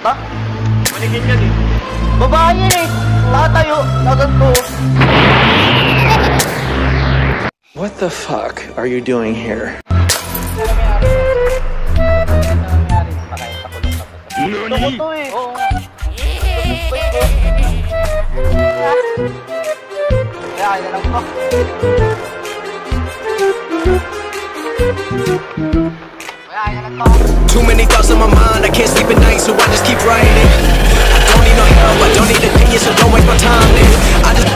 Ha? Manigin yan eh. Babae yan eh. Nakatayo. Naganto. What the fuck are you doing here? Nani? Ito eh. Oo nga. Kaya na lang ko. Too many thoughts on my mind, I can't sleep at night, so I just keep writing. I don't need no help, I don't need opinions, so don't waste my time, man. I just...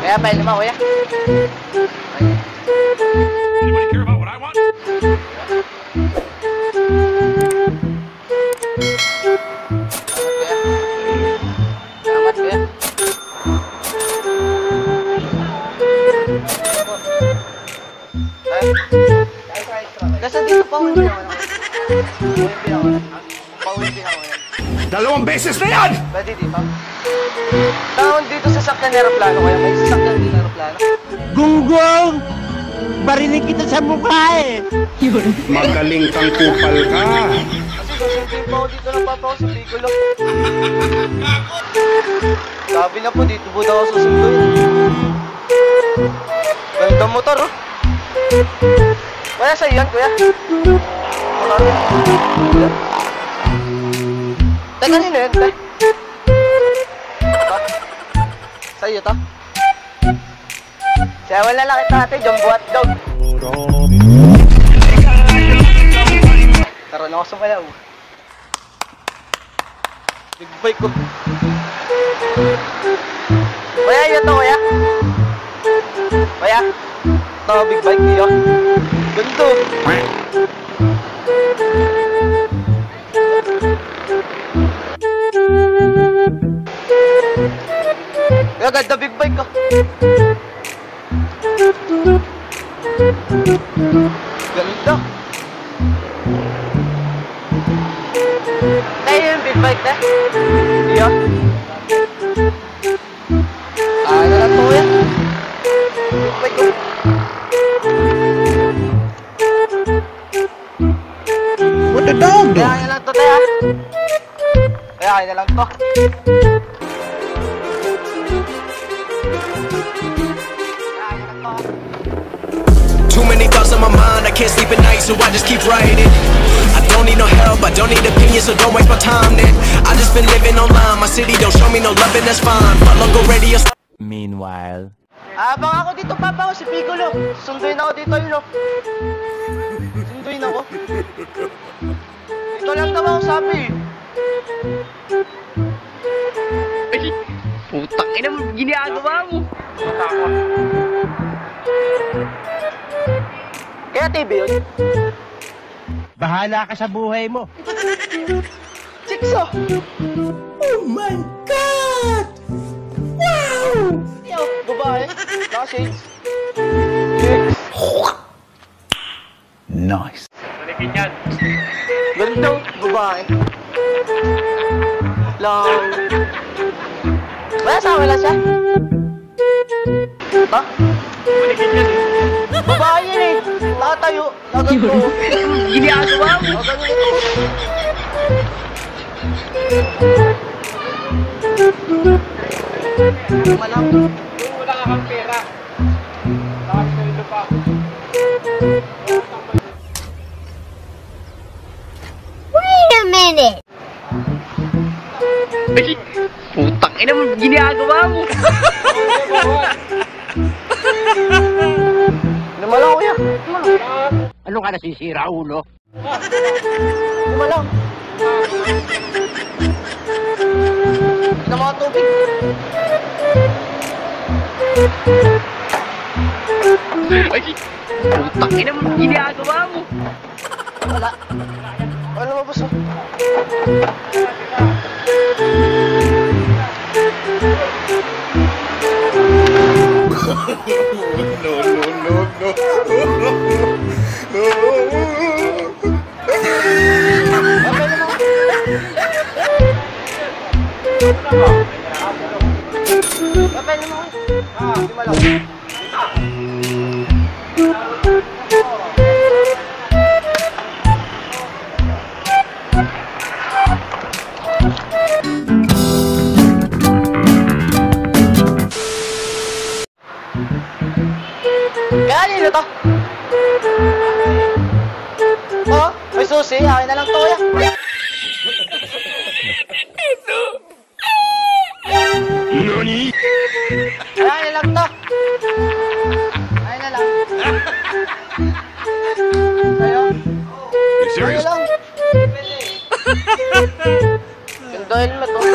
Kaya pwede mo, kuya. Anybody care about what I want? Salamat, kuya. Kasi dito pa uwi na ako. Pauwi din ako. 2 beses na yan! Pwede dito? Taon dito sa sakyan ng aeroplano kaya may sasakyan din ng aeroplano. Gunggong! Barinig kita sa mukha eh! Magaling kang kupal ka. Kasi susunduin pa ako dito ng papa ko sa Piccolo. Sabi na po dito po daw ako susunduin. Ganda motor oh. Kaya sa'yo yan kuya. Tay, kanino yan tay? Sa'yo to? Siya wala lang kita ate, Jumbo Hotdog. Karoon ako sumayaw. Big bike ko. Kuya, yun to kuya. Kuya, ito big bike niyo. Ganito. Kaya ganda big bike ko. Ganda. Tayo yung big bike na. Iyo. Ano lang po yan. Big bike ko. What the dog do? Kaya lang to tayo. Kaya lang to. Too many thoughts on my mind, I can't sleep at night, so I just keep writing. I don't need no help, I don't need opinions, so don't waste my time then. I just been living online, my city don't show me no love and that's fine. But local radio. Meanwhile... Abang ako dito papa ko si Piccolo. Sunduin ako dito yun o. Sunduin ako. Dito lang naman ako sabi. Ay, putang ina mo, ginagawa mo. Kaya TV yun. Bahala ka sa buhay mo. Chicks oh. Oh my God! Wow! Yo, babae. Naka-shades. Nice. Manigin yan. Ganda, babae. Long. Wala sa wala siya. Ha? Manigin yan eh. Babae yan eh. Nakatayo. Naganto. Ginagawa mo. Malam. Wala ka kang pera. Nakasweldo pa. Wait a minute! Ay, putang ina mo, ginagawa mo. Lumalaw kuya. Ano ka nasisira, ulo? Lumalaw. Ito mga tubig. Ay, putang ina mo, ginagawa mo. Wala. Wala lumabas oh. Papel naman. Lumalaw. Kuya, nino to? Oh, may susi. Akin na lang to, kuya. NANI? Akin na lang to. Akin na lang. Ayo. You serious? Akin lang. Ganda helmet, oh.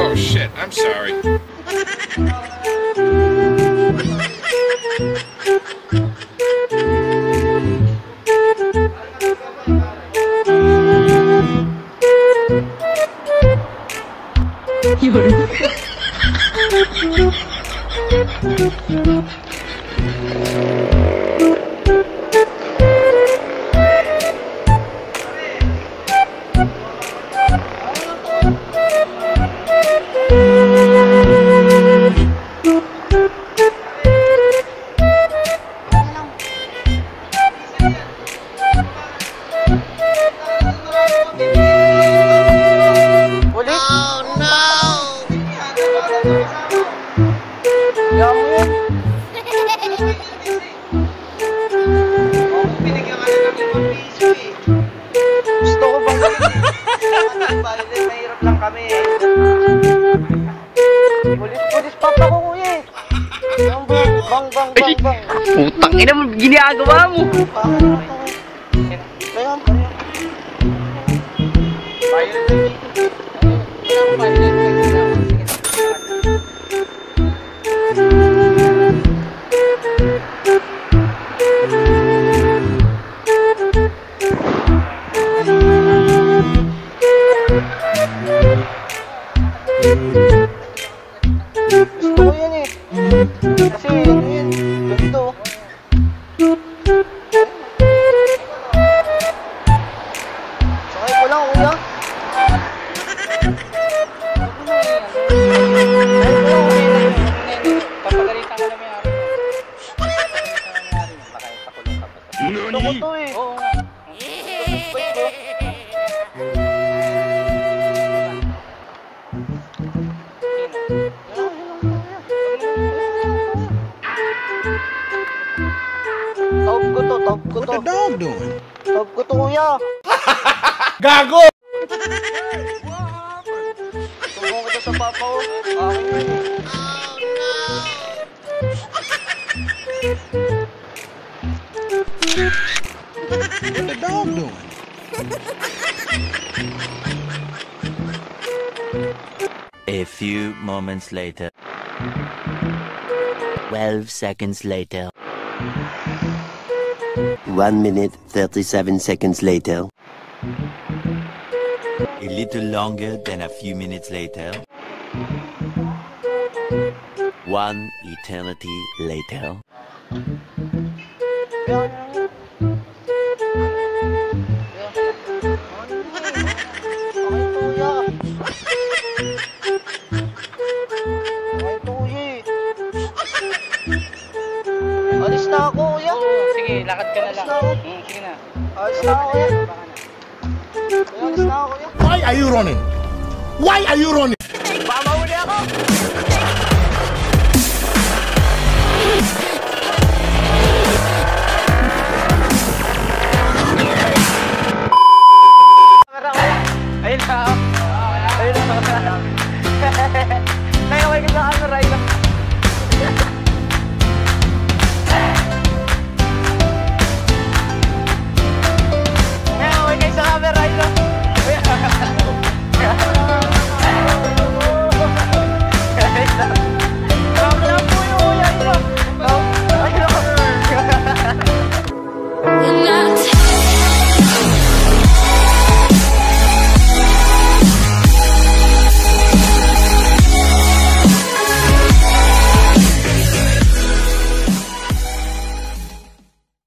Oh shit, I'm sorry. Gusto ko bang mahirap lang kami eh. Pulis papa ko kuya eh. Bang. Putang ina mo, ginagawa mo. Gusto ko yan eh. Kasi ano yun, ganito. Sakay ko lang kuya. Papagalitan ko na may ari. Gusto ko to eh. Oo nga. Wait ko. Taob ko to. What the dog doing? Taob ko to kuya. Gago! Tulungan kita sa papa ko. Akin yun eh. What the dog doing? A few moments later. 12 seconds later. 1 minute 37 seconds later. A little longer than a few minutes later. 1 eternity later. Alis na ako kuya. Sige, lakad ka na lang. Sige na. Alis na ako kuya. Alis na ako kuya. Why are you running? Why are you running? Baka mahuli ako.